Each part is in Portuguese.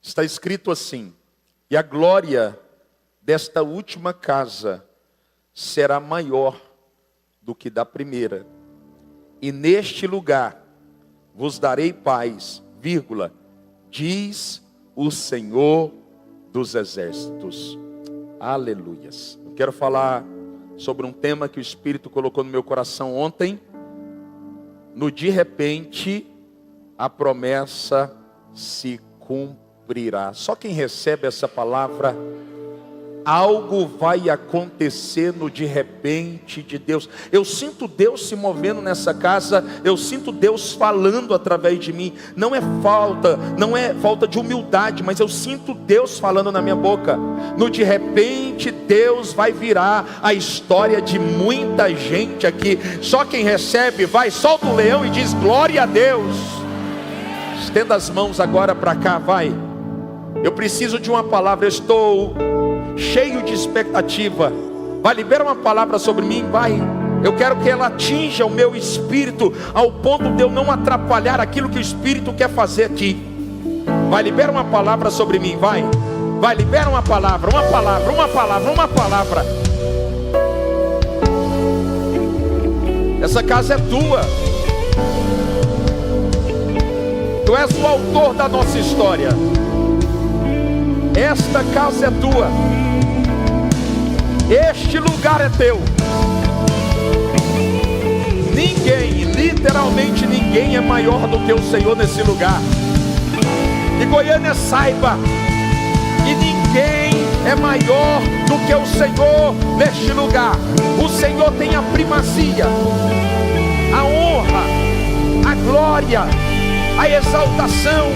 Está escrito assim: e a glória desta última casa será maior do que da primeira. E neste lugar vos darei paz, vírgula, diz o Senhor dos Exércitos. Aleluias. Eu quero falar sobre um tema que o Espírito colocou no meu coração ontem. No de repente, a promessa se cumprirá. Só quem recebe essa palavra, algo vai acontecer no de repente de Deus. Eu sinto Deus se movendo nessa casa. Eu sinto Deus falando através de mim. Não é falta de humildade, mas eu sinto Deus falando na minha boca. No de repente Deus vai virar a história de muita gente aqui. Só quem recebe, vai, solta o leão e diz glória a Deus. Estenda as mãos agora para cá, vai. Eu preciso de uma palavra, eu estou cheio de expectativa. Vai, libera uma palavra sobre mim, vai. Eu quero que ela atinja o meu espírito, ao ponto de eu não atrapalhar aquilo que o Espírito quer fazer aqui. Vai, libera uma palavra sobre mim, vai. Vai, libera uma palavra, uma palavra, uma palavra, uma palavra. Essa casa é tua. Tu és o autor da nossa história. Esta casa é tua. Este lugar é teu. Ninguém, literalmente ninguém é maior do que o Senhor nesse lugar. E Goiânia saiba que ninguém é maior do que o Senhor neste lugar. O Senhor tem a primazia, a honra, a glória, a exaltação.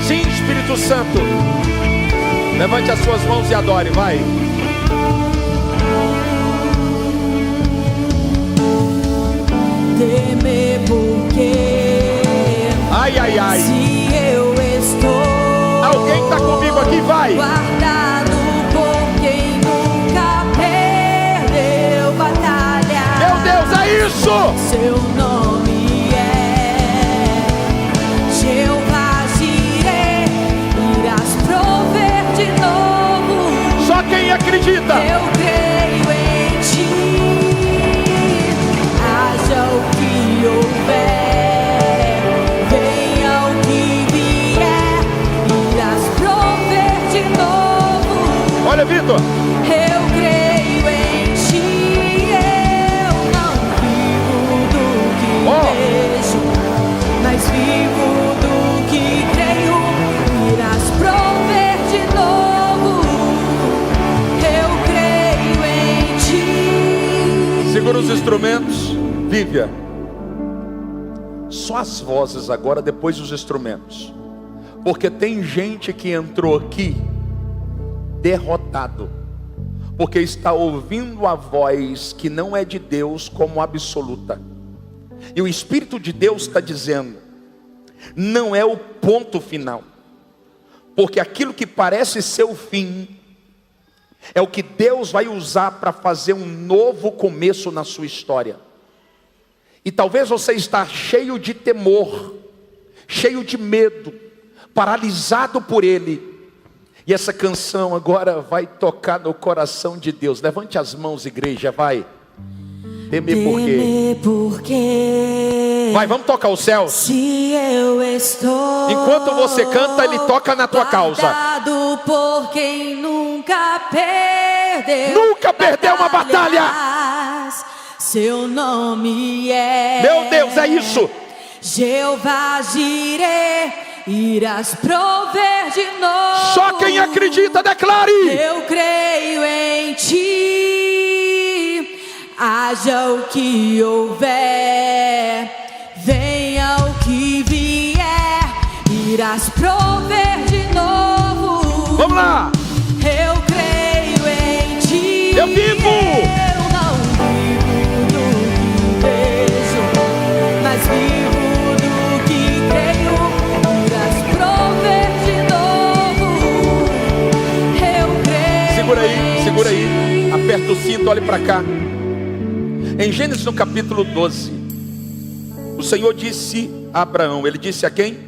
Sim, Espírito Santo. Levante as suas mãos e adore, vai. Temer porque ai, ai, ai. se eu estou Alguém está comigo aqui, vai. guardado por quem nunca perdeu batalha. Meu Deus, é isso. Seu nome é Jeová Jireh, irás prover de novo. Só quem acredita. Eu creio em ti. Haja o que houver, venha o que vier, irás prover de novo. Olha, Vitor. Eu creio em ti. Eu não vivo do que vejo, mas vivo do que creio. Irás prover de novo. Eu creio em ti. Segura os instrumentos. Vívia. Só as vozes agora, depois os instrumentos. Porque tem gente que entrou aqui derrotado, porque está ouvindo a voz que não é de Deus como absoluta. E o Espírito de Deus está dizendo: não é o ponto final, porque aquilo que parece ser o fim é o que Deus vai usar para fazer um novo começo na sua história. E talvez você está cheio de temor, cheio de medo, paralisado por ele. E essa canção agora vai tocar no coração de Deus. Levante as mãos, igreja, vai. Temer por quê? Temer porque Vai, vamos tocar o céu. se eu estou Enquanto você canta, ele toca na tua causa. guardado por quem nunca perdeu. Nunca perdeu uma batalha. batalhas. Seu nome é Meu Deus, é isso. Jeová Jireh, irás prover de novo. Só quem acredita, declare. Eu creio em ti. Haja o que houver, venha o que vier, irás prover de novo. Vamos lá. Eu creio em ti. Eu vivo. Eu não vivo do que vejo, mas vivo do que creio. Irás prover de novo. Eu creio. Segura aí. Aperta o cinto, olhe para cá. Em Gênesis no capítulo 12, o Senhor disse a Abraão, ele disse a quem?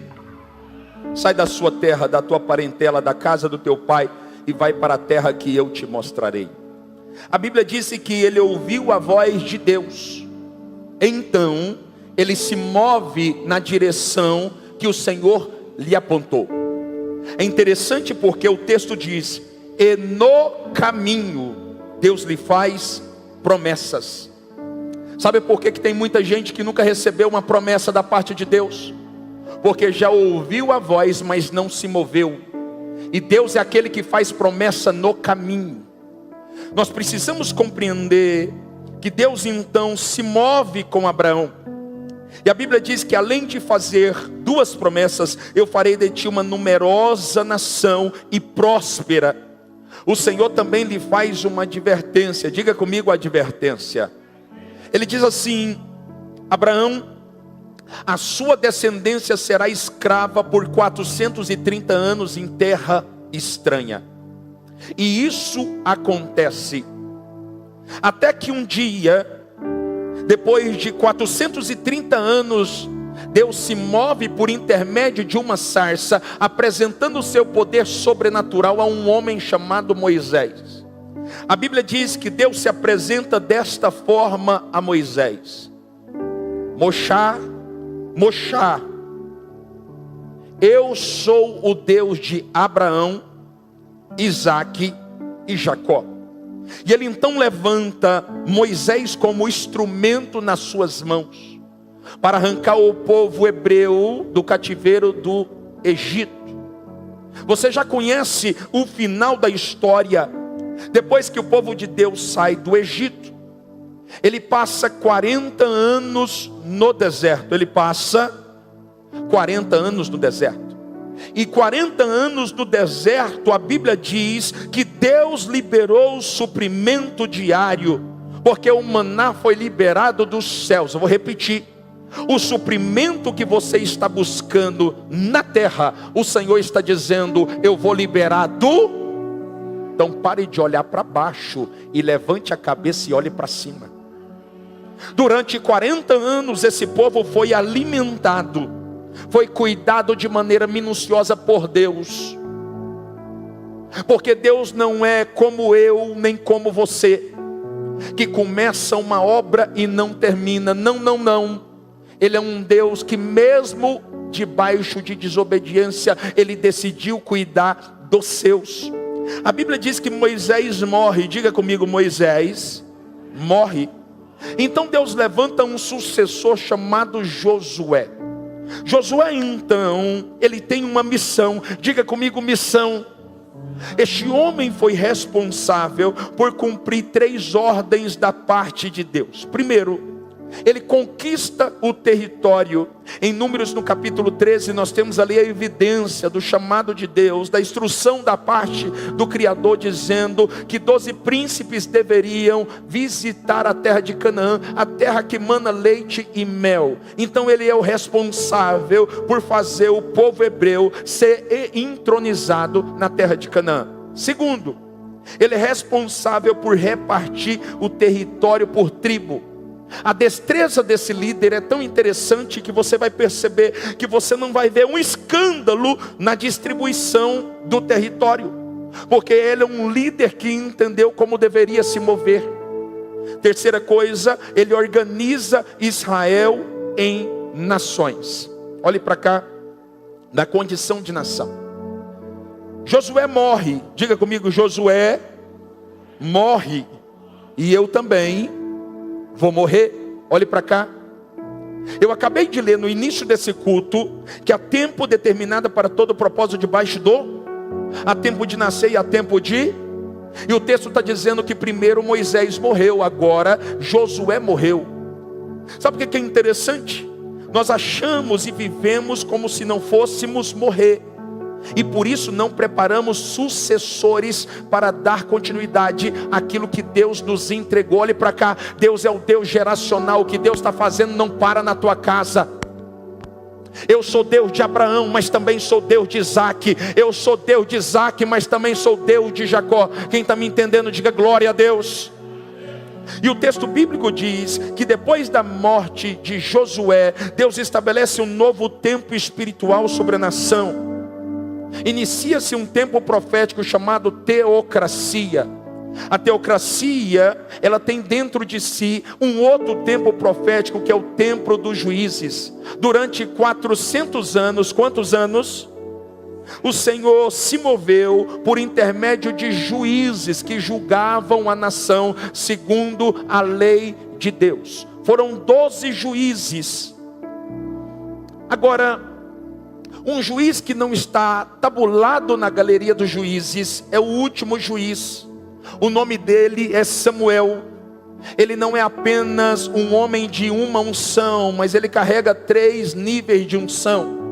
sai da sua terra, da tua parentela, da casa do teu pai e vai para a terra que eu te mostrarei. A Bíblia disse que ele ouviu a voz de Deus. Então, ele se move na direção que o Senhor lhe apontou. É interessante porque o texto diz: e no caminho Deus lhe faz promessas. Sabe por que tem muita gente que nunca recebeu uma promessa da parte de Deus? Porque já ouviu a voz, mas não se moveu. E Deus é aquele que faz promessa no caminho. Nós precisamos compreender que Deus então se move com Abraão. E a Bíblia diz que além de fazer duas promessas: eu farei de ti uma numerosa nação e próspera, o Senhor também lhe faz uma advertência. Diga comigo, advertência. Ele diz assim: Abraão, a sua descendência será escrava por 430 anos em terra estranha. E isso acontece até que um dia, depois de 430 anos, Deus se move por intermédio de uma sarça, apresentando o seu poder sobrenatural a um homem chamado Moisés. A Bíblia diz que Deus se apresenta desta forma a Moisés: Moshá, Moshá, eu sou o Deus de Abraão, Isaque e Jacó. E ele então levanta Moisés como instrumento nas suas mãos, para arrancar o povo hebreu do cativeiro do Egito. Você já conhece o final da história. Depois que o povo de Deus sai do Egito, ele passa 40 anos no deserto. Ele passa 40 anos no deserto. E 40 anos no deserto, a Bíblia diz que Deus liberou o suprimento diário, porque o maná foi liberado dos céus. Eu vou repetir: o suprimento que você está buscando na terra, o Senhor está dizendo: eu vou liberar do... Então pare de olhar para baixo e levante a cabeça e olhe para cima. Durante 40 anos esse povo foi alimentado, foi cuidado de maneira minuciosa por Deus. Porque Deus não é como eu, nem como você, que começa uma obra e não termina. Não, não, não. Ele é um Deus que mesmo debaixo de desobediência, Ele decidiu cuidar dos seus. A Bíblia diz que Moisés morre. Diga comigo: Moisés morre. Então Deus levanta um sucessor chamado Josué. Josué então, ele tem uma missão. Diga comigo: missão. Este homem foi responsável por cumprir 3 ordens da parte de Deus. Primeiro, ele conquista o território. Em Números no capítulo 13, nós temos ali a evidência do chamado de Deus, da instrução da parte do Criador, dizendo que 12 príncipes deveriam visitar a terra de Canaã, a terra que mana leite e mel. Então ele é o responsável por fazer o povo hebreu ser entronizado na terra de Canaã. Segundo, ele é responsável por repartir o território por tribo. A destreza desse líder é tão interessante que você vai perceber que você não vai ver um escândalo na distribuição do território, porque ele é um líder que entendeu como deveria se mover. Terceira coisa, ele organiza Israel em nações. Olhe para cá, na condição de nação. Josué morre. Diga comigo: Josué morre. E eu também vou morrer. Olhe para cá. Eu acabei de ler no início desse culto que há tempo determinado para todo propósito debaixo do... Há tempo de nascer e há tempo de... E o texto está dizendo que primeiro Moisés morreu, agora Josué morreu. Sabe o que é interessante? Nós achamos e vivemos como se não fôssemos morrer, e por isso não preparamos sucessores para dar continuidade àquilo que Deus nos entregou. Olhe para cá, Deus é o Deus geracional. O que Deus está fazendo não para na tua casa. Eu sou Deus de Abraão, mas também sou Deus de Isaque. Eu sou Deus de Isaque, mas também sou Deus de Jacó. Quem está me entendendo, diga glória a Deus. E o texto bíblico diz que depois da morte de Josué, Deus estabelece um novo tempo espiritual sobre a nação. inicia-se um tempo profético chamado teocracia. A teocracia, ela tem dentro de si um outro tempo profético, que é o tempo dos juízes. Durante 400 anos, quantos anos? O Senhor se moveu por intermédio de juízes que julgavam a nação segundo a lei de Deus. Foram 12 juízes. Agora, um juiz que não está tabulado na galeria dos juízes é o último juiz. O nome dele é Samuel. Ele não é apenas um homem de uma unção, mas ele carrega 3 níveis de unção.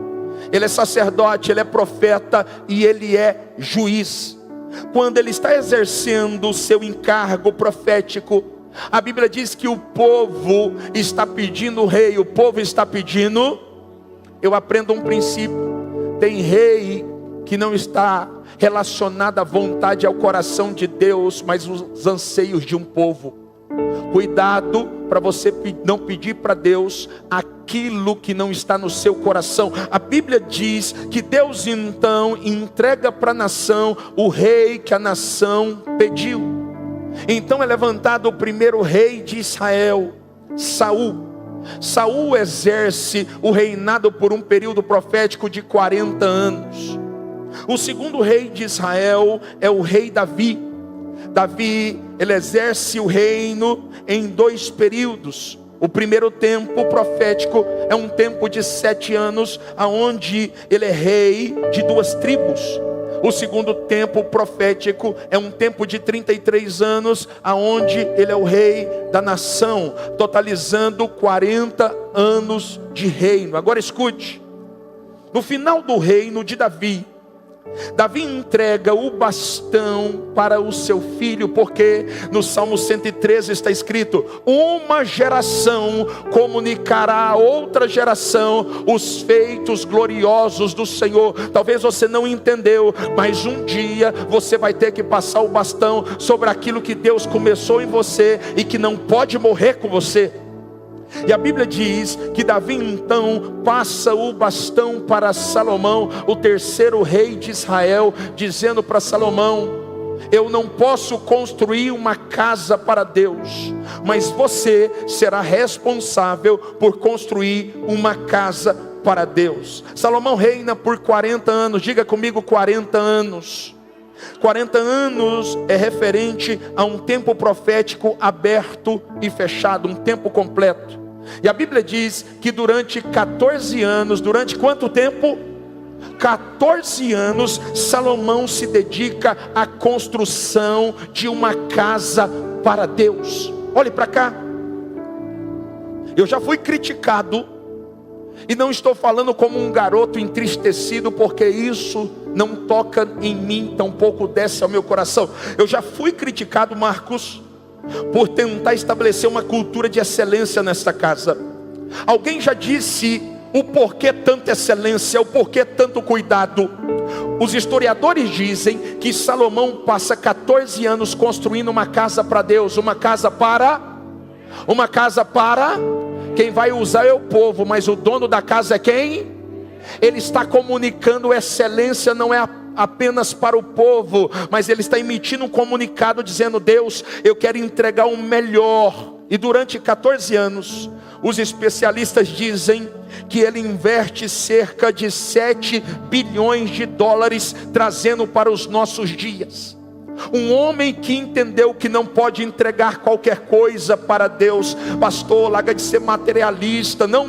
Ele é sacerdote, ele é profeta e ele é juiz. Quando ele está exercendo o seu encargo profético, a Bíblia diz que o povo está pedindo o rei, o povo está pedindo. Eu aprendo um princípio: tem rei que não está relacionado à vontade e ao coração de Deus, mas os anseios de um povo. Cuidado para você não pedir para Deus aquilo que não está no seu coração. A Bíblia diz que Deus então entrega para a nação o rei que a nação pediu. Então é levantado o primeiro rei de Israel, Saul. Saul exerce o reinado por um período profético de 40 anos. O segundo rei de Israel é o rei Davi. Davi, ele exerce o reino em 2 períodos. O primeiro tempo profético é um tempo de 7 anos, aonde ele é rei de 2 tribos. O segundo tempo profético é um tempo de 33 anos, aonde ele é o rei da nação, totalizando 40 anos de reino. Agora escute, no final do reino de Davi, Davi entrega o bastão para o seu filho, porque no Salmo 113 está escrito: uma geração comunicará a outra geração os feitos gloriosos do Senhor. Talvez você não entendeu, mas um dia você vai ter que passar o bastão sobre aquilo que Deus começou em você e que não pode morrer com você. E a Bíblia diz que Davi então passa o bastão para Salomão, o terceiro rei de Israel, dizendo para Salomão: eu não posso construir uma casa para Deus, mas você será responsável por construir uma casa para Deus. Salomão reina por 40 anos, diga comigo, 40 anos. 40 anos é referente a um tempo profético aberto e fechado, um tempo completo. E a Bíblia diz que durante 14 anos, durante quanto tempo? 14 anos, Salomão se dedica à construção de uma casa para Deus. Olhe para cá. Eu já fui criticado, e não estou falando como um garoto entristecido, porque isso não toca em mim, tampouco desce ao meu coração. Eu já fui criticado, Marcos, por tentar estabelecer uma cultura de excelência nesta casa. Alguém já disse o porquê tanta excelência, o porquê tanto cuidado. Os historiadores dizem que Salomão passa 14 anos construindo uma casa para Deus, uma casa para quem vai usar é o povo, mas o dono da casa é quem? Ele está comunicando excelência, não é apenas para o povo, mas ele está emitindo um comunicado dizendo: Deus, eu quero entregar o melhor. E durante 14 anos, os especialistas dizem que ele investe cerca de 7 bilhões de dólares, trazendo para os nossos dias. Um homem que entendeu que não pode entregar qualquer coisa para Deus. Pastor, larga de ser materialista. Não,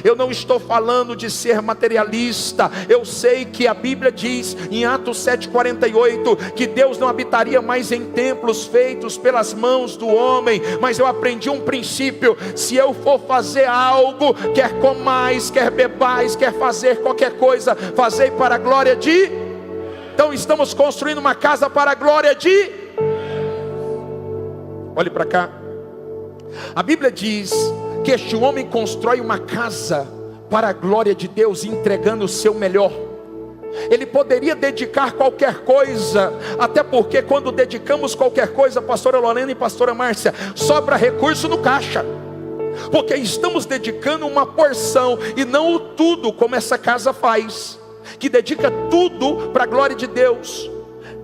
eu não estou falando de ser materialista. Eu sei que a Bíblia diz em Atos 7,48 que Deus não habitaria mais em templos feitos pelas mãos do homem. Mas eu aprendi um princípio: se eu for fazer algo, quer comais, quer bebais, quer fazer qualquer coisa, fazei para a glória de... Então estamos construindo uma casa para a glória de... Olhe para cá. A Bíblia diz que este homem constrói uma casa para a glória de Deus, entregando o seu melhor. Ele poderia dedicar qualquer coisa, até porque quando dedicamos qualquer coisa, pastora Lorena e pastora Márcia, sobra recurso no caixa, porque estamos dedicando uma porção e não o tudo, como essa casa faz. que dedica tudo para a glória de Deus.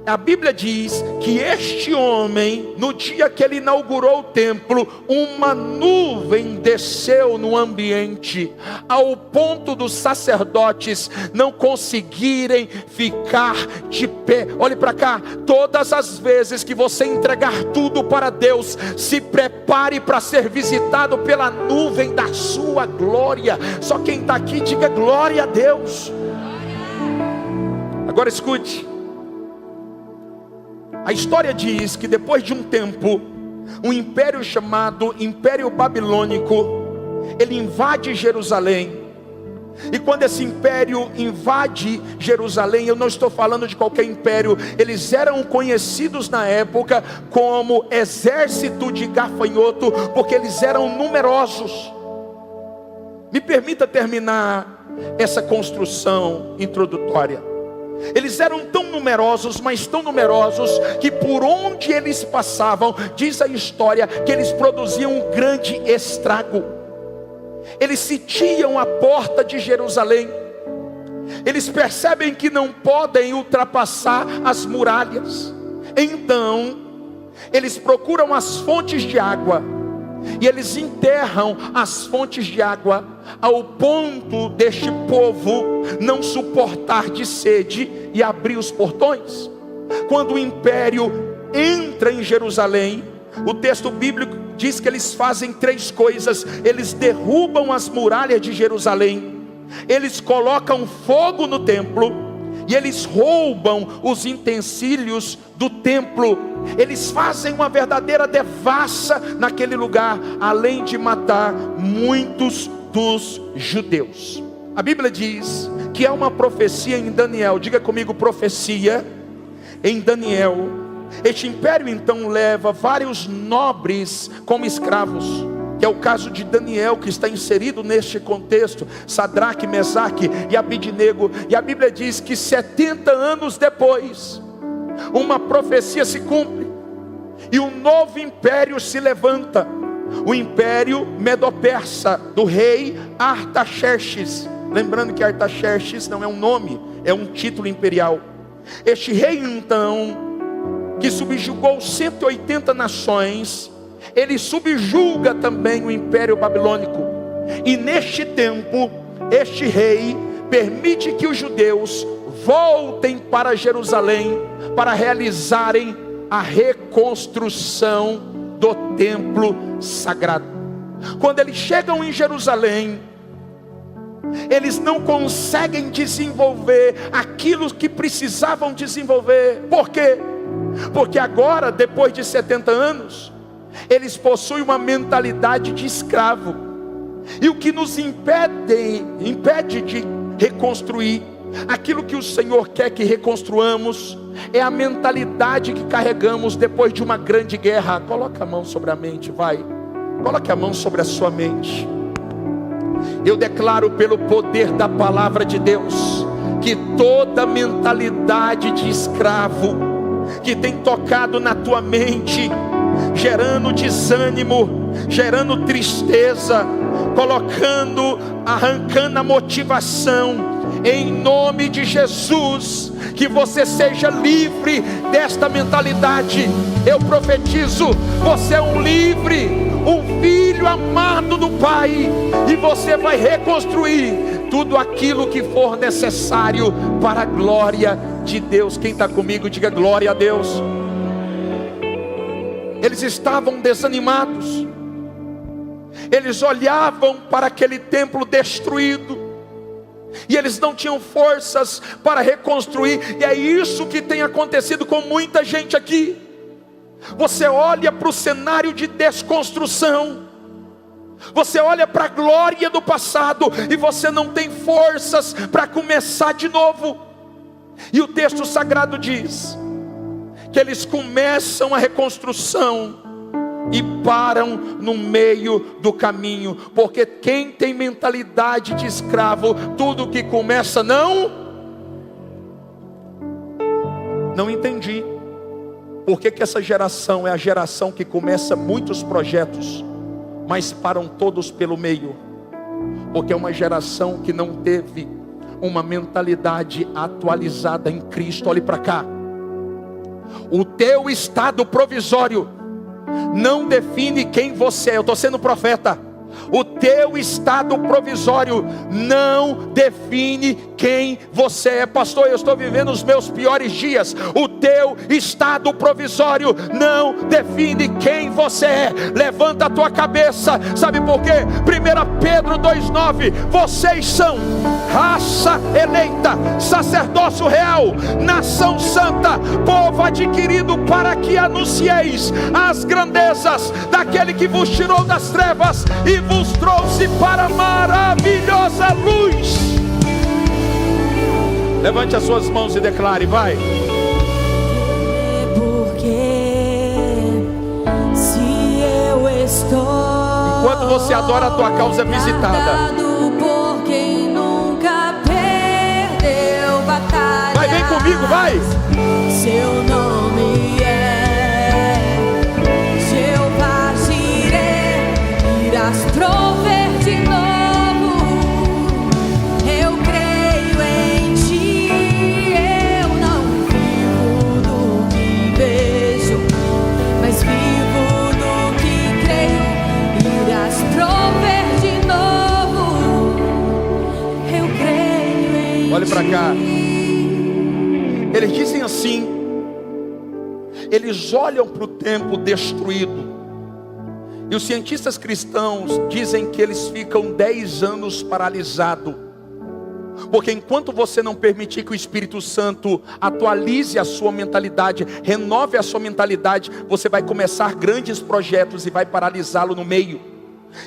A Bíblia diz que este homem, no dia que ele inaugurou o templo, uma nuvem desceu no ambiente, ao ponto dos sacerdotes não conseguirem ficar de pé. Olhe para cá, todas as vezes que você entregar tudo para Deus, se prepare para ser visitado pela nuvem da sua glória. Só quem está aqui, diga glória a Deus. Agora escute. A história diz que depois de um tempo, um império chamado Império Babilônico, ele invade Jerusalém. E quando esse império invade Jerusalém, eu não estou falando de qualquer império, eles eram conhecidos na época como exército de gafanhoto, porque eles eram numerosos. Me permita terminar essa construção introdutória. Eles eram tão numerosos, mas tão numerosos, que por onde eles passavam, diz a história, que eles produziam um grande estrago. Eles sitiam a porta de Jerusalém. Eles percebem que não podem ultrapassar as muralhas. Então, eles procuram as fontes de água, e eles enterram as fontes de água, ao ponto deste povo não suportar de sede e abrir os portões. Quando o império entra em Jerusalém, o texto bíblico diz que eles fazem três coisas: eles derrubam as muralhas de Jerusalém, eles colocam fogo no templo, e eles roubam os utensílios do templo. Eles fazem uma verdadeira devassa naquele lugar, além de matar muitos dos judeus. A Bíblia diz que há uma profecia em Daniel. Diga comigo, profecia em Daniel. Este império então leva vários nobres como escravos, que é o caso de Daniel, que está inserido neste contexto, Sadraque, Mesaque e Abidnego. E a Bíblia diz que 70 anos depois, uma profecia se cumpre, e um novo império se levanta, o império Medo-Persa, do rei Artaxerxes. Lembrando que Artaxerxes não é um nome, é um título imperial. Este rei então, que subjugou 180 nações, ele subjuga também o império babilônico. E neste tempo, este rei permite que os judeus voltem para Jerusalém, para realizarem a reconstrução do templo sagrado. Quando eles chegam em Jerusalém, eles não conseguem desenvolver aquilo que precisavam desenvolver. Por quê? Porque agora, depois de 70 anos, eles possuem uma mentalidade de escravo. E o que nos impede de reconstruir aquilo que o Senhor quer que reconstruamos é a mentalidade que carregamos depois de uma grande guerra. Coloca a mão sobre a mente, vai. Coloque a mão sobre a sua mente. Eu declaro pelo poder da palavra de Deus, que toda mentalidade de escravo que tem tocado na tua mente, gerando desânimo, gerando tristeza, arrancando a motivação, em nome de Jesus, que você seja livre desta mentalidade. Eu profetizo, você é um livre, um filho amado do Pai, e você vai reconstruir tudo aquilo que for necessário para a glória de Deus. Quem está comigo, diga glória a Deus. Eles estavam desanimados, eles olhavam para aquele templo destruído, e eles não tinham forças para reconstruir. E é isso que tem acontecido com muita gente aqui. Você olha para o cenário de desconstrução, você olha para a glória do passado, e você não tem forças para começar de novo. E o texto sagrado diz que eles começam a reconstrução e param no meio do caminho, porque quem tem mentalidade de escravo, tudo que começa não entendi. Por que essa geração é a geração que começa muitos projetos, mas param todos pelo meio? Porque é uma geração que não teve uma mentalidade atualizada em Cristo. Olhe para cá. O teu estado provisório não define quem você é. Eu estou sendo profeta. O teu estado provisório não define quem você é. Pastor, eu estou vivendo os meus piores dias. O teu estado provisório não define quem você é. Levanta a tua cabeça. Sabe por quê? 1 Pedro 2,9. Vocês são raça eleita, sacerdócio real, nação santa, povo adquirido, para que anuncieis as grandezas daquele que vos tirou das trevas e vos trouxe para a maravilhosa luz. Levante as suas mãos e declare, vai. Porque se eu estou, enquanto você adora, a tua causa é visitada. Por quem nunca perdeu batalha. Vai, vem comigo, vai. Seu nome é Jeová Jireh, irás prover de novo. Eu creio em ti. Eu não vivo do que vejo, mas vivo do que creio. Irás prover de novo. Eu creio em ti. Olhe para cá. Eles dizem assim, eles olham para o templo destruído, e os cientistas cristãos dizem que eles ficam 10 anos paralisados, porque enquanto você não permitir que o Espírito Santo atualize a sua mentalidade, renove a sua mentalidade, você vai começar grandes projetos e vai paralisá-lo no meio.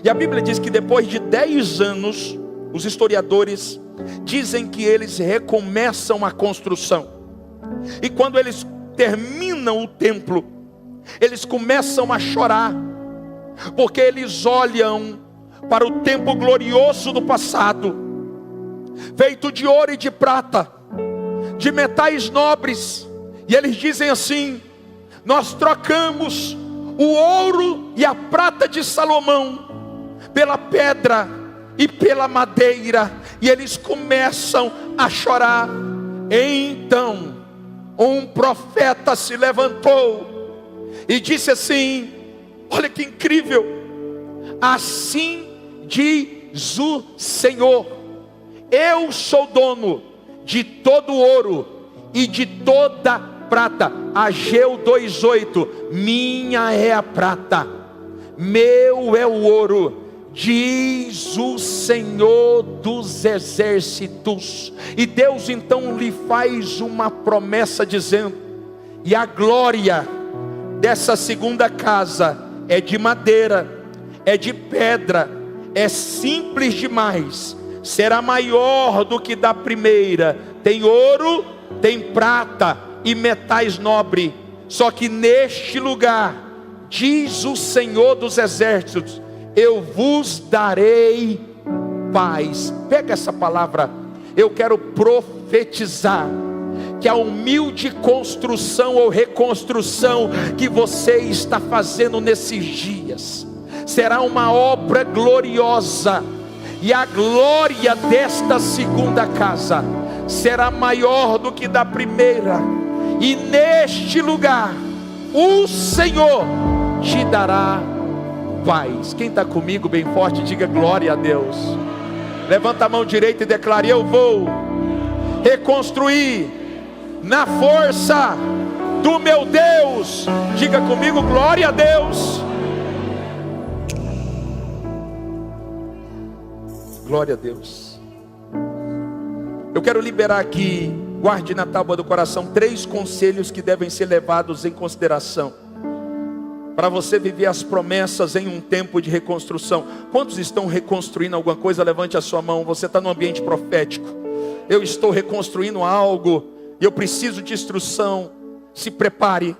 E a Bíblia diz que depois de 10 anos, os historiadores dizem que eles recomeçam a construção. E quando eles terminam o templo, eles começam a chorar, porque eles olham para o templo glorioso do passado, feito de ouro e de prata, de metais nobres, e eles dizem assim: nós trocamos o ouro e a prata de Salomão pela pedra e pela madeira. E eles começam a chorar. Então um profeta se levantou e disse assim: olha que incrível, assim diz o Senhor, eu sou dono de todo o ouro e de toda prata. Ageu 2:8, minha é a prata, meu é o ouro, diz o Senhor dos exércitos. E Deus então lhe faz uma promessa dizendo: e a glória dessa segunda casa é de madeira, é de pedra, é simples demais, será maior do que da primeira. Tem ouro, tem prata e metais nobres. Só que neste lugar, diz o Senhor dos exércitos, eu vos darei paz. Pega essa palavra. Eu quero profetizar que a humilde construção ou reconstrução que você está fazendo nesses dias será uma obra gloriosa, e a glória desta segunda casa será maior do que da primeira. E neste lugar o Senhor te dará paz. Quem está comigo bem forte, diga glória a Deus. Levanta a mão direita e declare: eu vou reconstruir na força do meu Deus. Diga comigo, glória a Deus. Glória a Deus. Eu quero liberar aqui, guarde na tábua do coração, 3 conselhos que devem ser levados em consideração para você viver as promessas em um tempo de reconstrução. Quantos estão reconstruindo alguma coisa? Levante a sua mão. Você está no ambiente profético. Eu estou reconstruindo algo e eu preciso de instrução. Se prepare.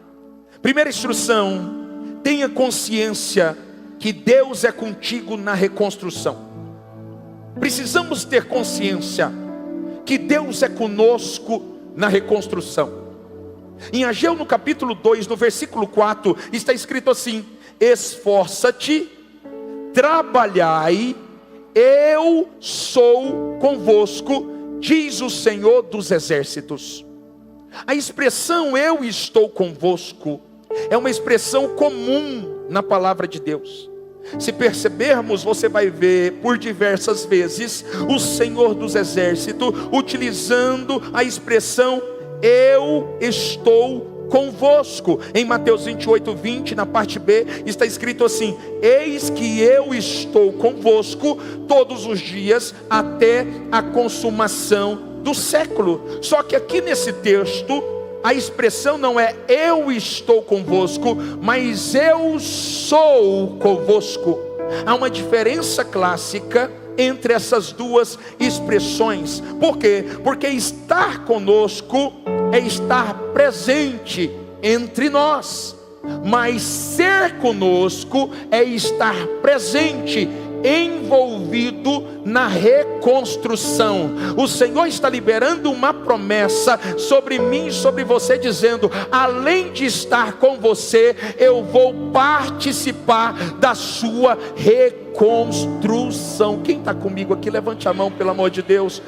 Primeira instrução: tenha consciência que Deus é contigo na reconstrução. Precisamos ter consciência que Deus é conosco na reconstrução. Em Ageu no capítulo 2, no versículo 4, está escrito assim: esforça-te, trabalhai, eu sou convosco, diz o Senhor dos exércitos. A expressão eu estou convosco é uma expressão comum na palavra de Deus. Se percebermos, você vai ver por diversas vezes o Senhor dos exércitos utilizando a expressão eu estou convosco. Em Mateus 28:20, na parte B, está escrito assim: eis que eu estou convosco todos os dias até a consumação do século. Só que aqui nesse texto, a expressão não é eu estou convosco, mas eu sou convosco. Há uma diferença clássica entre essas duas expressões. Por quê? Porque estar conosco é estar presente entre nós, mas ser conosco é estar presente, envolvido na reconstrução. O Senhor está liberando uma promessa sobre mim e sobre você, dizendo: além de estar com você, eu vou participar da sua reconstrução. Quem está comigo aqui, levante a mão, pelo amor de Deus.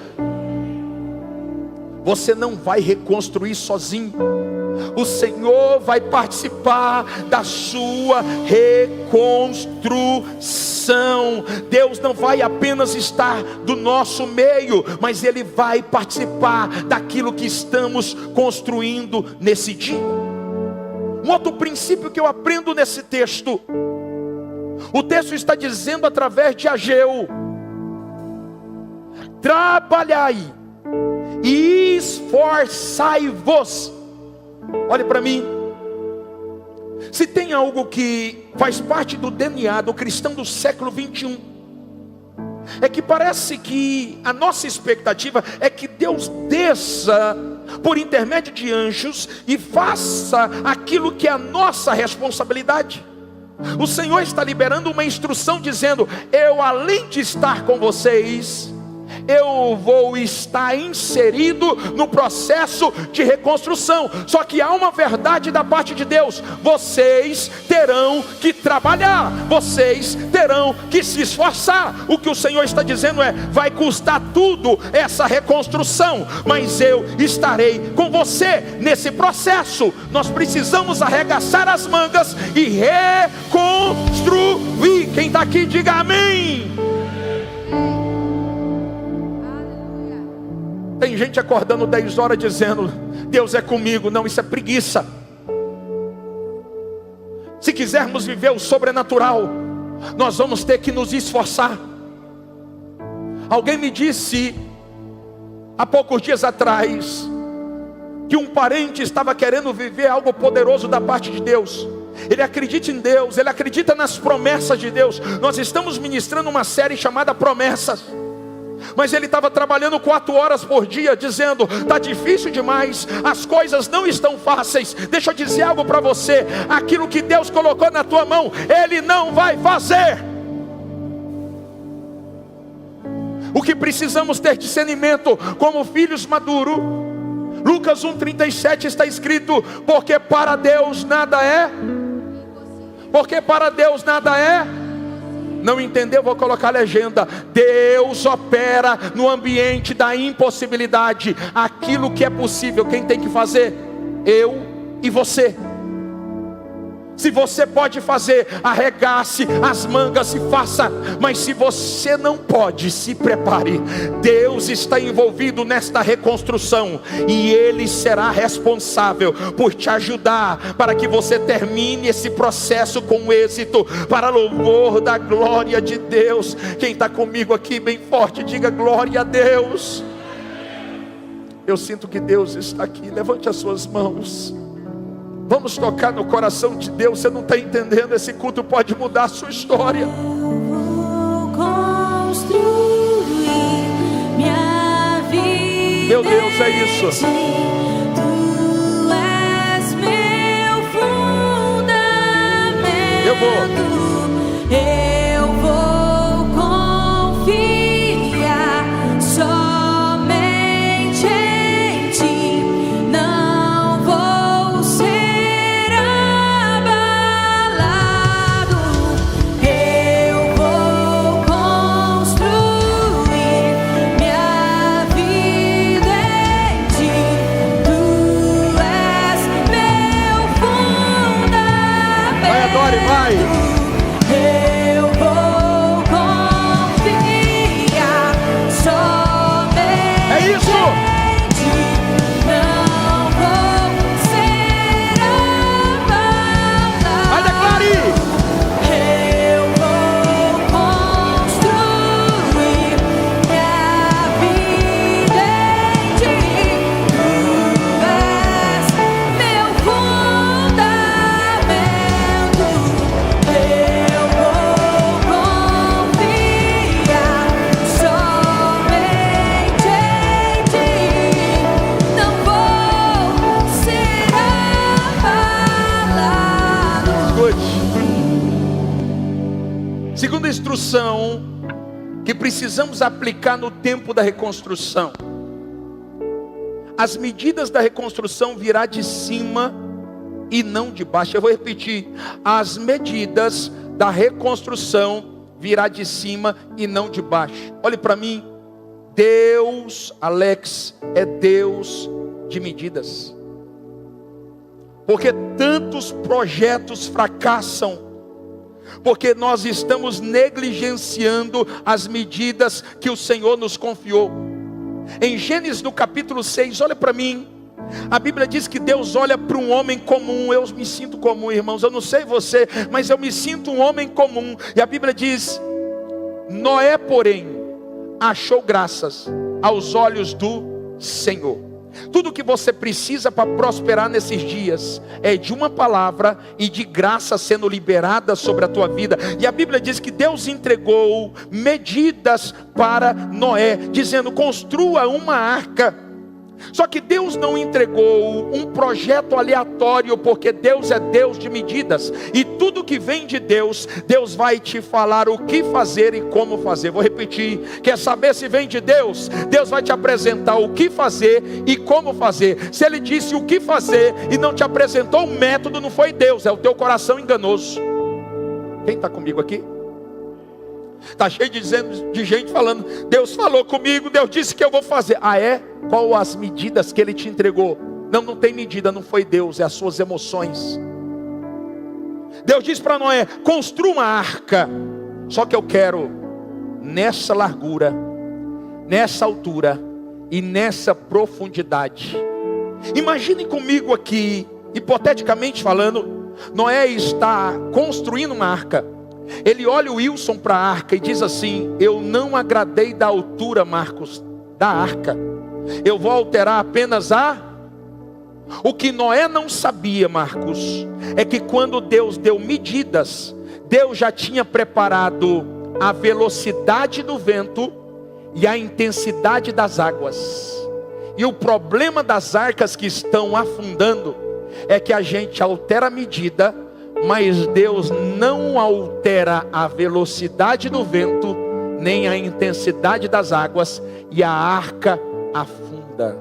Você não vai reconstruir sozinho. O Senhor vai participar da sua reconstrução. Deus não vai apenas estar do nosso meio, mas Ele vai participar daquilo que estamos construindo nesse dia. Um outro princípio que eu aprendo nesse texto, o texto está dizendo através de Ageu: trabalhai e esforçai-vos. Olhe para mim. Se tem algo que faz parte do DNA do cristão do século 21, é que parece que a nossa expectativa é que Deus desça por intermédio de anjos e faça aquilo que é a nossa responsabilidade. O Senhor está liberando uma instrução dizendo: eu, além de estar com vocês, eu vou estar inserido no processo de reconstrução. Só que há uma verdade da parte de Deus: vocês terão que trabalhar, vocês terão que se esforçar. O que o Senhor está dizendo é: vai custar tudo essa reconstrução, mas eu estarei com você nesse processo. Nós precisamos arregaçar as mangas e reconstruir. Quem está aqui, diga amém. Tem gente acordando 10 horas dizendo: Deus é comigo. Não, isso é preguiça. Se quisermos viver o sobrenatural, nós vamos ter que nos esforçar. Alguém me disse há poucos dias atrás que um parente estava querendo viver algo poderoso da parte de Deus. Ele acredita em Deus, ele acredita nas promessas de Deus. Nós estamos ministrando uma série chamada Promessas. Mas ele estava trabalhando 4 horas por dia, dizendo: está difícil demais, as coisas não estão fáceis. Deixa eu dizer algo para você: aquilo que Deus colocou na tua mão, Ele não vai fazer. O que precisamos ter discernimento como filhos maduros. Lucas 1:37 está escrito: porque para Deus nada é. Porque para Deus nada é. Não entendeu? Vou colocar a legenda: Deus opera no ambiente da impossibilidade. Aquilo que é possível, quem tem que fazer? Eu e você. Se você pode fazer, arregace as mangas e faça. Mas se você não pode, se prepare. Deus está envolvido nesta reconstrução, e Ele será responsável por te ajudar, para que você termine esse processo com êxito, para louvor da glória de Deus. Quem está comigo aqui bem forte, diga glória a Deus. Eu sinto que Deus está aqui. Levante as suas mãos. Vamos tocar no coração de Deus. Você não está entendendo, esse culto pode mudar a sua história. Eu vou construir minha vida. Meu Deus, é isso. Tu és meu fundamento. Eu vou confiar somente em ti. Não vou ser abalado. Eu vou construir minha vida. Segunda instrução que precisamos aplicar no tempo da reconstrução: as medidas da reconstrução virá de cima e não de baixo. Eu vou repetir: as medidas da reconstrução virá de cima e não de baixo. Olhe para mim, Deus, Alex, é Deus de medidas. Porque tantos projetos fracassam, porque nós estamos negligenciando as medidas que o Senhor nos confiou. Em Gênesis no capítulo 6, olha para mim, a Bíblia diz que Deus olha para um homem comum. Eu me sinto comum, irmãos, eu não sei você, mas eu me sinto um homem comum. E a Bíblia diz: Noé, porém, achou graças aos olhos do Senhor. Tudo que você precisa para prosperar nesses dias é de uma palavra e de graça sendo liberada sobre a tua vida. E a Bíblia diz que Deus entregou medidas para Noé, dizendo: construa uma arca. Só que Deus não entregou um projeto aleatório, porque Deus é Deus de medidas. E tudo que vem de Deus, Deus vai te falar o que fazer e como fazer. Vou repetir: quer saber se vem de Deus? Deus vai te apresentar o que fazer e como fazer. Se Ele disse o que fazer e não te apresentou o método, não foi Deus, é o teu coração enganoso. Quem está comigo aqui? Está cheio de gente falando: Deus falou comigo, Deus disse que eu vou fazer. Ah, é? Qual as medidas que Ele te entregou? Não tem medida, não foi Deus, é as suas emoções. Deus disse para Noé: construa uma arca. Só que eu quero nessa largura, nessa altura e nessa profundidade. Imagine comigo aqui, hipoteticamente falando, Noé está construindo uma arca. Ele olha o Wilson para a arca e diz assim: eu não agradei da altura, Marcos, da arca. Eu vou alterar apenas o que Noé não sabia, Marcos, é que quando Deus deu medidas, Deus já tinha preparado a velocidade do vento e a intensidade das águas. E o problema das arcas que estão afundando é que a gente altera a medida, mas Deus não altera a velocidade do vento, nem a intensidade das águas, e a arca afunda.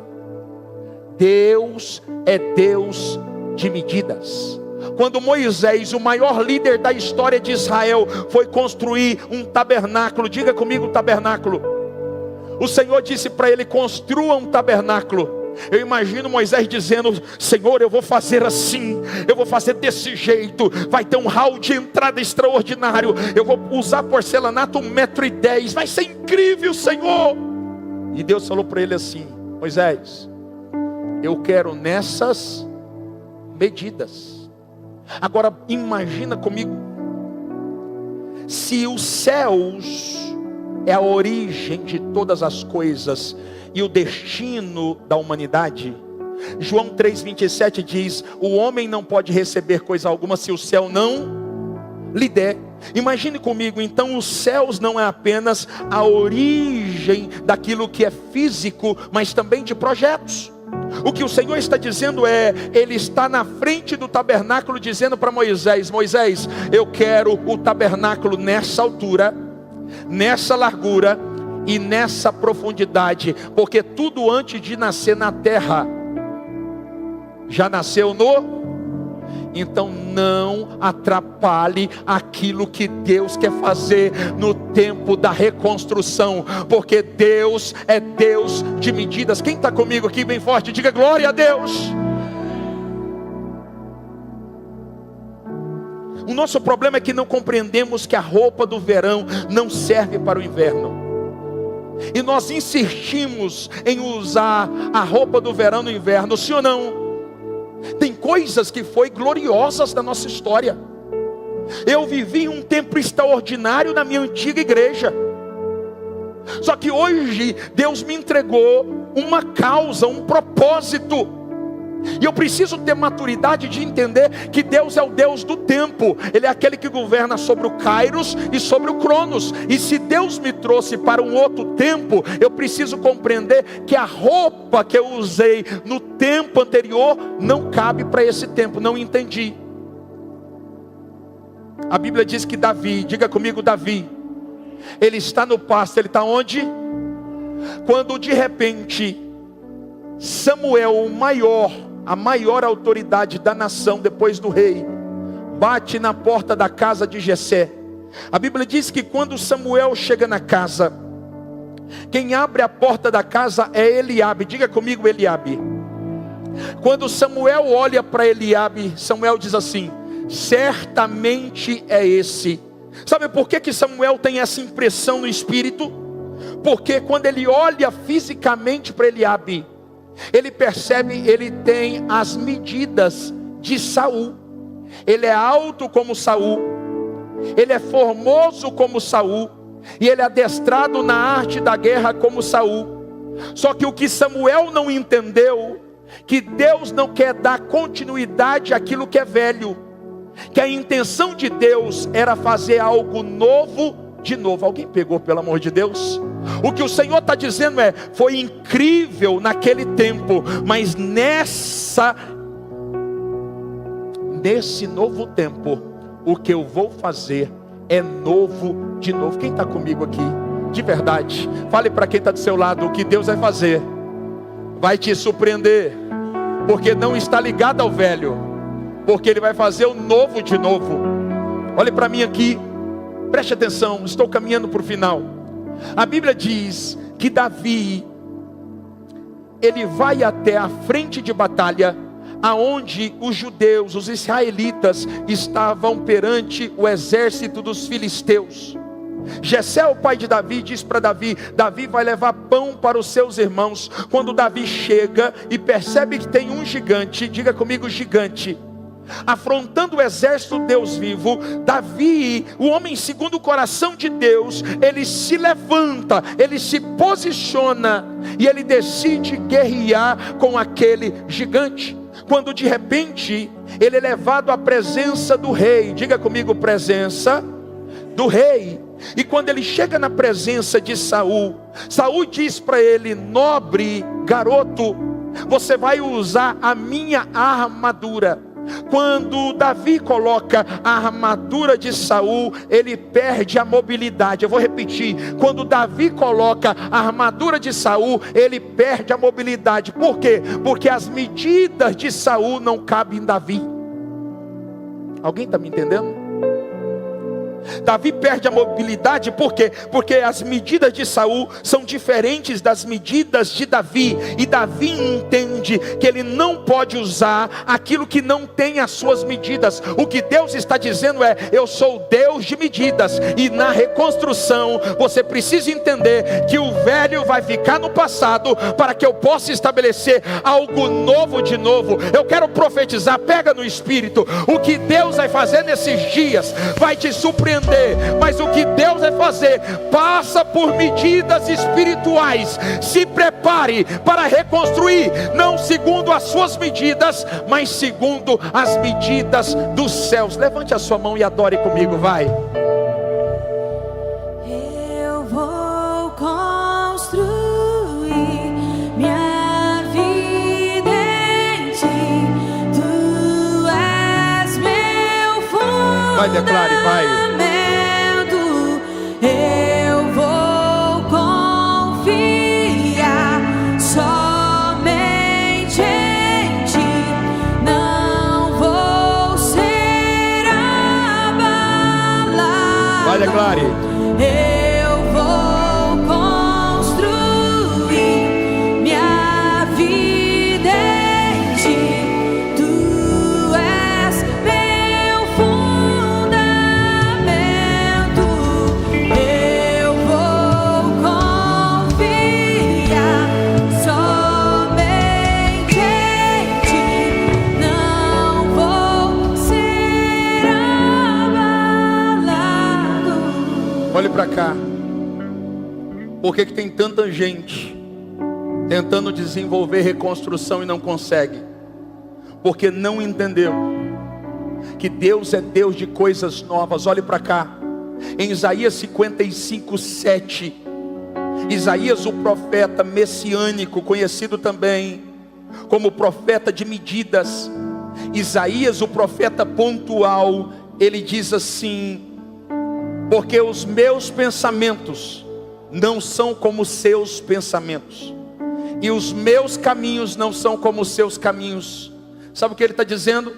Deus é Deus de medidas. Quando Moisés, o maior líder da história de Israel, foi construir um tabernáculo, diga comigo, tabernáculo. O Senhor disse para ele: construa um tabernáculo. Eu imagino Moisés dizendo: Senhor, eu vou fazer assim, eu vou fazer desse jeito, vai ter um hall de entrada extraordinário, eu vou usar porcelanato 1,10 m, vai ser incrível, Senhor. E Deus falou para ele assim: Moisés, eu quero nessas medidas. Agora imagina comigo, se os céus é a origem de todas as coisas e o destino da humanidade, João 3,27 diz: o homem não pode receber coisa alguma se o céu não lhe der. Imagine comigo, então os céus não é apenas a origem daquilo que é físico, mas também de projetos. O que o Senhor está dizendo é, Ele está na frente do tabernáculo dizendo para Moisés: Moisés, eu quero o tabernáculo nessa altura, nessa largura e nessa profundidade, porque tudo antes de nascer na terra já nasceu no... Então não atrapalhe aquilo que Deus quer fazer no tempo da reconstrução, porque Deus é Deus de medidas. Quem está comigo aqui bem forte, diga glória a Deus. O nosso problema é que não compreendemos que a roupa do verão não serve para o inverno, e nós insistimos em usar a roupa do verão no inverno, sim ou não? Tem coisas que foi gloriosas da nossa história. Eu vivi um tempo extraordinário na minha antiga igreja. Só que hoje Deus me entregou uma causa, um propósito. E eu preciso ter maturidade de entender que Deus é o Deus do tempo. Ele é aquele que governa sobre o Kairos e sobre o Cronos. E se Deus me trouxe para um outro tempo, eu preciso compreender que a roupa que eu usei no tempo anterior não cabe para esse tempo. Não entendi. A Bíblia diz que Davi, diga comigo, Davi, ele está no pasto, ele está onde? Quando de repente Samuel, a maior autoridade da nação depois do rei, bate na porta da casa de Jessé. A Bíblia diz que quando Samuel chega na casa, quem abre a porta da casa é Eliabe. Diga comigo, Eliabe. Quando Samuel olha para Eliabe, Samuel diz assim: certamente é esse. Sabe por que Samuel tem essa impressão no espírito? Porque quando ele olha fisicamente para Eliabe, ele percebe, ele tem as medidas de Saul. Ele é alto como Saul, ele é formoso como Saul, e ele é adestrado na arte da guerra como Saul. Só que o que Samuel não entendeu, que Deus não quer dar continuidade àquilo que é velho, que a intenção de Deus era fazer algo novo de novo. Alguém pegou, pelo amor de Deus? O que o Senhor está dizendo é: foi incrível naquele tempo, mas nesse novo tempo, o que eu vou fazer é novo de novo. Quem está comigo aqui? De verdade, fale para quem está do seu lado: o que Deus vai fazer vai te surpreender, porque não está ligado ao velho, porque Ele vai fazer o novo de novo. Olhe para mim aqui, preste atenção, estou caminhando para o final. A Bíblia diz que Davi, ele vai até a frente de batalha, aonde os judeus, os israelitas, estavam perante o exército dos filisteus. Jessé, o pai de Davi, diz para Davi: Davi vai levar pão para os seus irmãos. Quando Davi chega e percebe que tem um gigante, diga comigo, gigante, afrontando o exército do Deus vivo, Davi, o homem segundo o coração de Deus, ele se levanta, ele se posiciona e ele decide guerrear com aquele gigante. Quando de repente ele é levado à presença do rei, diga comigo, presença do rei. E quando ele chega na presença de Saul, Saul diz para ele: nobre garoto, você vai usar a minha armadura. Quando Davi coloca a armadura de Saul, ele perde a mobilidade. Eu vou repetir: quando Davi coloca a armadura de Saul, ele perde a mobilidade. Por quê? Porque as medidas de Saul não cabem em Davi. Alguém está me entendendo? Davi perde a mobilidade, por quê? Porque as medidas de Saul são diferentes das medidas de Davi, e Davi entende que ele não pode usar aquilo que não tem as suas medidas. O que Deus está dizendo é: eu sou Deus de medidas, e na reconstrução você precisa entender que o velho vai ficar no passado, para que eu possa estabelecer algo novo de novo. Eu quero profetizar, pega no espírito, o que Deus vai fazer nesses dias vai te surpreender. Mas o que Deus vai fazer passa por medidas espirituais. Se prepare para reconstruir, não segundo as suas medidas, mas segundo as medidas dos céus. Levante a sua mão e adore comigo, vai. Eu vou construir minha vida em ti. Tu és meu fundamento. Vai, declare, vai. Eu vou confiar somente em ti. Não vou ser abalado. Vai, declare. Eu vou construir minha vida em ti. Tu és meu fundamento. Eu vou confiar somente em ti. Não vou ser abalado. Olhe para cá. Por que tem tanta gente tentando desenvolver reconstrução e não consegue? Porque não entendeu que Deus é Deus de coisas novas. Olhe para cá. Em Isaías 55:7, Isaías, o profeta messiânico, conhecido também como profeta de medidas, Isaías, o profeta pontual, ele diz assim: porque os meus pensamentos não são como os seus pensamentos, e os meus caminhos não são como os seus caminhos. Sabe o que ele está dizendo?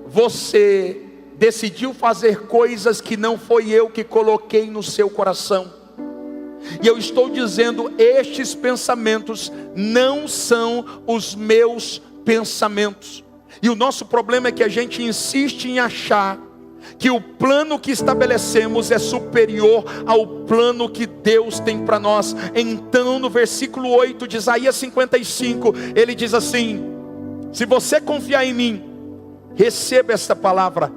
Você decidiu fazer coisas que não foi eu que coloquei no seu coração. E eu estou dizendo, estes pensamentos não são os meus pensamentos. E o nosso problema é que a gente insiste em achar que o plano que estabelecemos é superior ao plano que Deus tem para nós. Então, no versículo 8 de Isaías 55, ele diz assim: se você confiar em mim, receba esta palavra: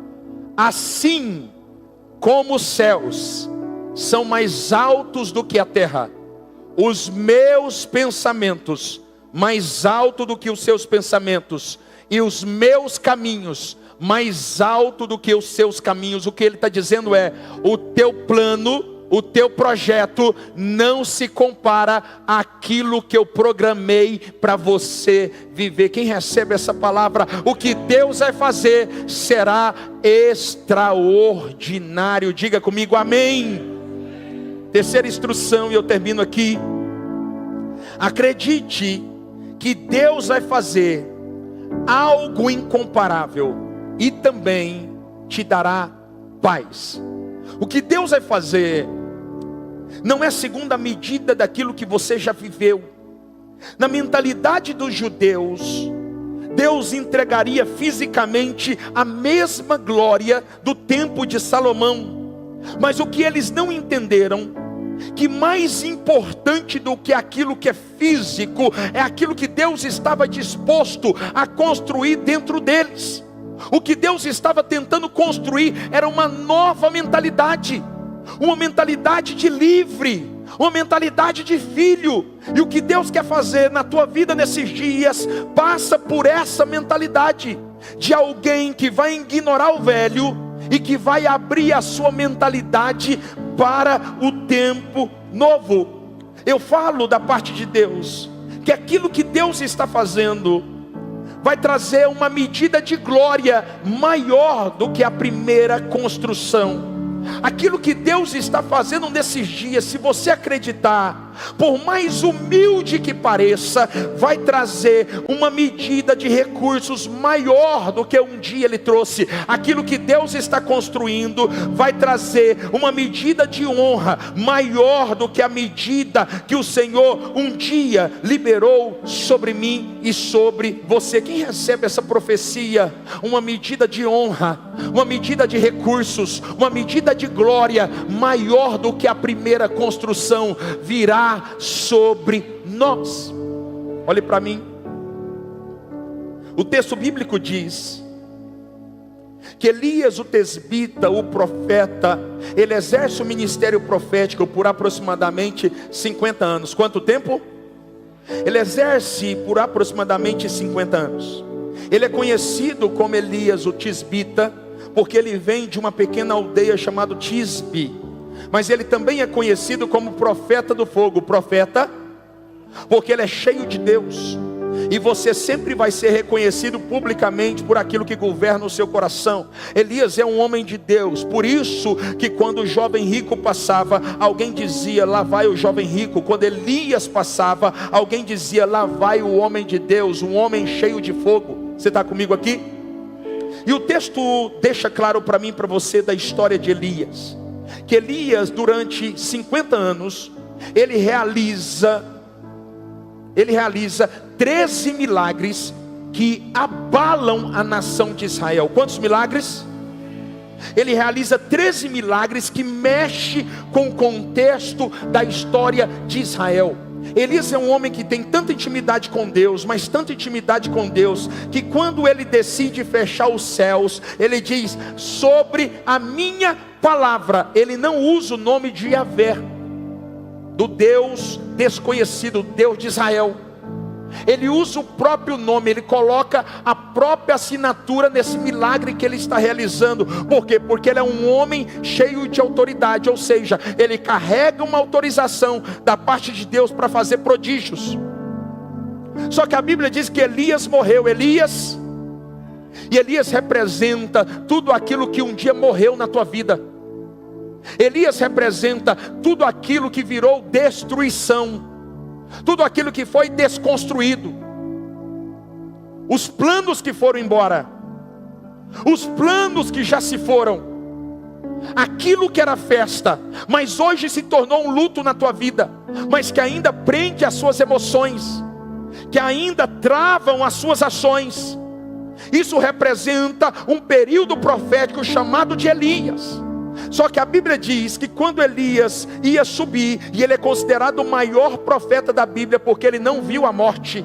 assim como os céus são mais altos do que a terra, os meus pensamentos mais alto do que os seus pensamentos, e os meus caminhos mais alto do que os seus caminhos. O que ele está dizendo é: o teu plano, o teu projeto não se compara àquilo que eu programei para você viver. Quem recebe essa palavra, o que Deus vai fazer será extraordinário. Diga comigo, amém. Terceira instrução, e eu termino aqui: acredite que Deus vai fazer algo incomparável e também te dará paz. O que Deus vai fazer não é segundo a medida daquilo que você já viveu. Na mentalidade dos judeus, Deus entregaria fisicamente a mesma glória do templo de Salomão. Mas o que eles não entenderam, que mais importante do que aquilo que é físico, é aquilo que Deus estava disposto a construir dentro deles. O que Deus estava tentando construir era uma nova mentalidade, uma mentalidade de livre, uma mentalidade de filho. E o que Deus quer fazer na tua vida nesses dias, passa por essa mentalidade, de alguém que vai ignorar o velho e que vai abrir a sua mentalidade para o tempo novo. Eu falo da parte de Deus, que aquilo que Deus está fazendo vai trazer uma medida de glória maior do que a primeira construção. Aquilo que Deus está fazendo nesses dias, se você acreditar, por mais humilde que pareça, vai trazer uma medida de recursos maior do que um dia Ele trouxe. Aquilo que Deus está construindo vai trazer uma medida de honra maior do que a medida que o Senhor um dia liberou sobre mim e sobre você. Quem recebe essa profecia? Uma medida de honra, uma medida de recursos, uma medida de glória maior do que a primeira construção virá sobre nós. Olhe para mim. O texto bíblico diz que Elias, o tesbita, o profeta, ele exerce o ministério profético por aproximadamente 50 anos. Quanto tempo? Ele exerce por aproximadamente 50 anos. Ele é conhecido como Elias, o tisbita, porque ele vem de uma pequena aldeia chamada Tisbe. Mas ele também é conhecido como profeta do fogo. Profeta, porque ele é cheio de Deus. E você sempre vai ser reconhecido publicamente por aquilo que governa o seu coração. Elias é um homem de Deus. Por isso que quando o jovem rico passava, alguém dizia: lá vai o jovem rico. Quando Elias passava, alguém dizia: lá vai o homem de Deus, um homem cheio de fogo. Você está comigo aqui? E o texto deixa claro para mim e para você da história de Elias, que Elias, durante 50 anos, ele realiza 13 milagres que abalam a nação de Israel. Quantos milagres? Ele realiza 13 milagres que mexem com o contexto da história de Israel. Elias é um homem que tem tanta intimidade com Deus, mas tanta intimidade com Deus, que quando ele decide fechar os céus, ele diz: sobre a minha palavra. Ele não usa o nome de Yahvé, do Deus desconhecido, Deus de Israel. Ele usa o próprio nome, ele coloca a própria assinatura nesse milagre que ele está realizando. Por quê? Porque ele é um homem cheio de autoridade, ou seja, ele carrega uma autorização da parte de Deus para fazer prodígios. Só que a Bíblia diz que Elias morreu. Elias, E Elias representa tudo aquilo que um dia morreu na tua vida. Elias representa tudo aquilo que virou destruição, tudo aquilo que foi desconstruído, os planos que foram embora, os planos que já se foram, aquilo que era festa, mas hoje se tornou um luto na tua vida, mas que ainda prende as suas emoções, que ainda travam as suas ações. Isso representa um período profético chamado de Elias. Só que a Bíblia diz que quando Elias ia subir, e ele é considerado o maior profeta da Bíblia porque ele não viu a morte.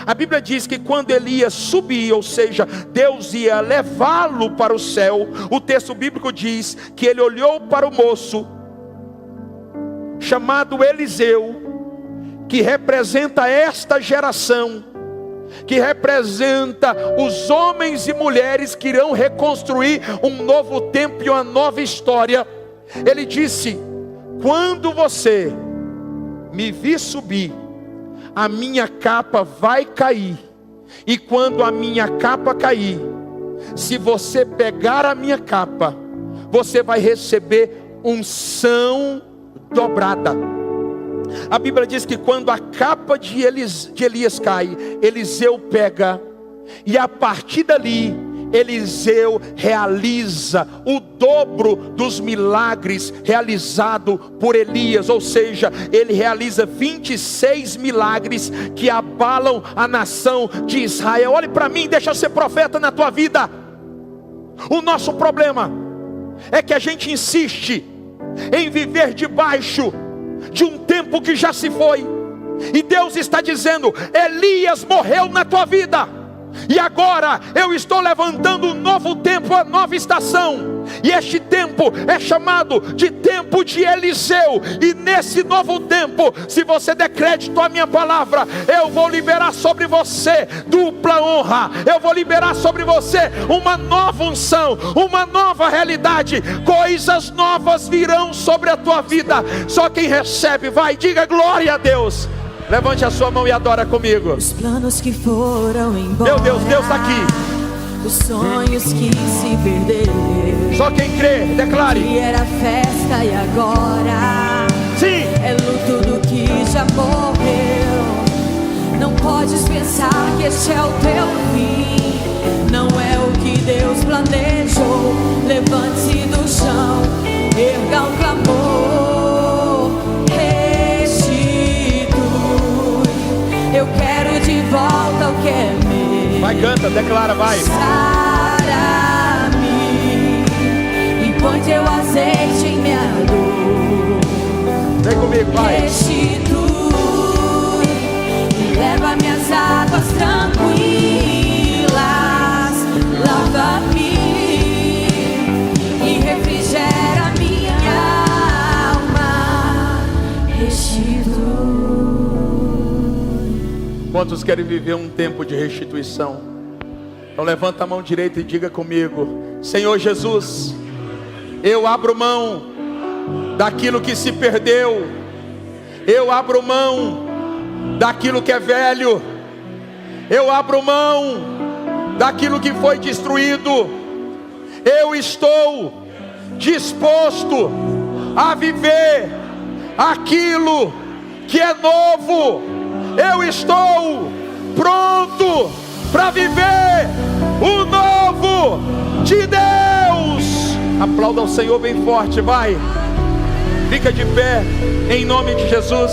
A Bíblia diz que quando Elias subia, ou seja, Deus ia levá-lo para o céu, o texto bíblico diz que ele olhou para o moço chamado Eliseu, que representa esta geração, que representa os homens e mulheres que irão reconstruir um novo tempo e uma nova história. Ele disse: quando você me vir subir, a minha capa vai cair, e quando a minha capa cair, se você pegar a minha capa, você vai receber unção dobrada. A Bíblia diz que quando a capa de Elias cai, Eliseu pega, e a partir dali, Eliseu realiza o dobro dos milagres realizado por Elias. Ou seja, ele realiza 26 milagres que abalam a nação de Israel. Olhe para mim, deixa eu ser profeta na tua vida. O nosso problema é que a gente insiste em viver debaixo de um tempo que já se foi, e Deus está dizendo: Elias morreu na tua vida, e agora eu estou levantando um novo tempo, uma nova estação, e este tempo é chamado de tempo de Eliseu. E nesse novo tempo, se você der crédito à minha palavra, eu vou liberar sobre você dupla honra, eu vou liberar sobre você uma nova unção, uma nova realidade, coisas novas virão sobre a tua vida. Só quem recebe, vai, diga glória a Deus. Levante a sua mão e adora comigo. Os planos que foram embora, Meu Deus, Deus está aqui. Os sonhos que se perderam, Só quem crê, declare. que era festa e agora Sim. é luto do que já morreu. Não podes pensar que este é o teu fim, não é o que Deus planejou. Levante-se do chão, erga o clamor, restitui. Eu quero de volta o que é meu. Vai, canta, declara, vai. Sara-me e põe teu azeite em minha dor. Vem comigo, vai. Restitui e leva minhas águas tranquilas. Lava-me e refrigera minha alma. Restitui. Quantos querem viver um tempo de restituição? Então levanta a mão direita e diga comigo: Senhor Jesus, eu abro mão daquilo que se perdeu, eu abro mão daquilo que é velho, eu abro mão daquilo que foi destruído. Eu estou disposto a viver aquilo que é novo. Eu estou pronto para viver o novo de Deus. Aplauda ao Senhor bem forte, vai. Fica de pé, em nome de Jesus.